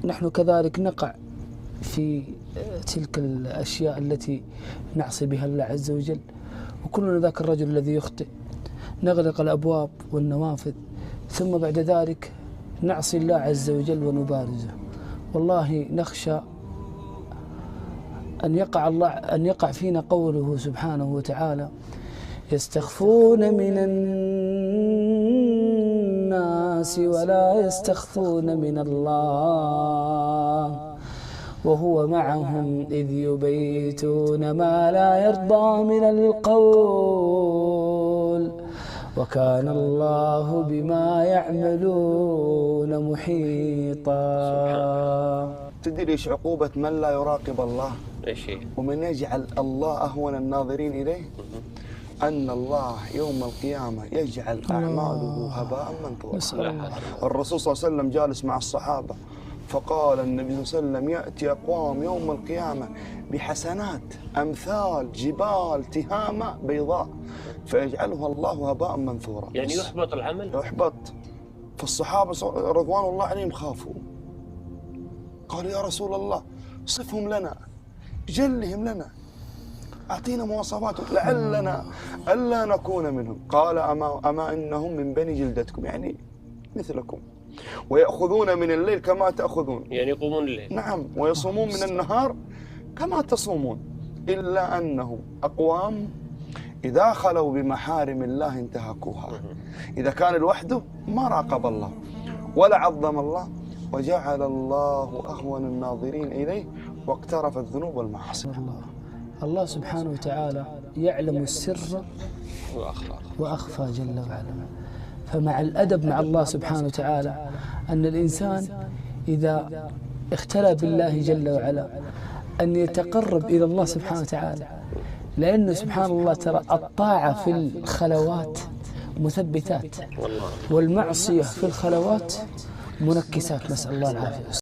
نحن كذلك نقع في تلك الأشياء التي نعصي بها الله عز وجل، وكلنا ذاك الرجل الذي يخطئ، نغلق الأبواب والنوافذ، ثم بعد ذلك نعصي الله عز وجل ونبارزه. والله نخشى أن يقع فينا قوله سبحانه وتعالى: يستخفون من الناس ولا يستخفون من الله وهو معهم إذ يبيتون ما لا يرضى من القول وكان الله بما يعملون محيطا. تدري ايش عقوبة من لا يراقب الله؟ ايش هي؟ ومن يجعل الله أهون الناظرين إليه؟ أن الله يوم القيامة يجعل أعماله هباء منثورا. الرسول صلى الله عليه وسلم جالس مع الصحابة فقال النبي صلى الله عليه وسلم: يأتي أقوام يوم القيامة بحسنات أمثال جبال تهامة بيضاء فيجعلها الله هباء منثورا. يعني يحبط العمل؟ يحبط. فالصحابة رضوان الله عليهم خافوا، قالوا: يا رسول الله صفهم لنا، جلهم لنا، أعطينا مواصفاتهم لعلنا ألا نكون منهم. قال: أما إنهم من بني جلدتكم، يعني مثلكم، ويأخذون من الليل كما تأخذون، يعني يقومون الليل. نعم، ويصومون من النهار كما تصومون، إلا أنهم أقوام إذا خلوا بمحارم الله انتهكوها. إذا كان لوحده ما راقب الله ولا عظم الله، وجعل الله أهون الناظرين إليه واقترف الذنوب والمعاصي. الله سبحانه وتعالى يعلم السر وأخفى جل وعلا. فمع الأدب مع الله سبحانه وتعالى أن الإنسان إذا اختلى بالله جل وعلا أن يتقرب إلى الله سبحانه وتعالى، لأنه سبحان الله ترى الطاعة في الخلوات مثبتات والمعصية في الخلوات منكسات، نسأل الله العافية.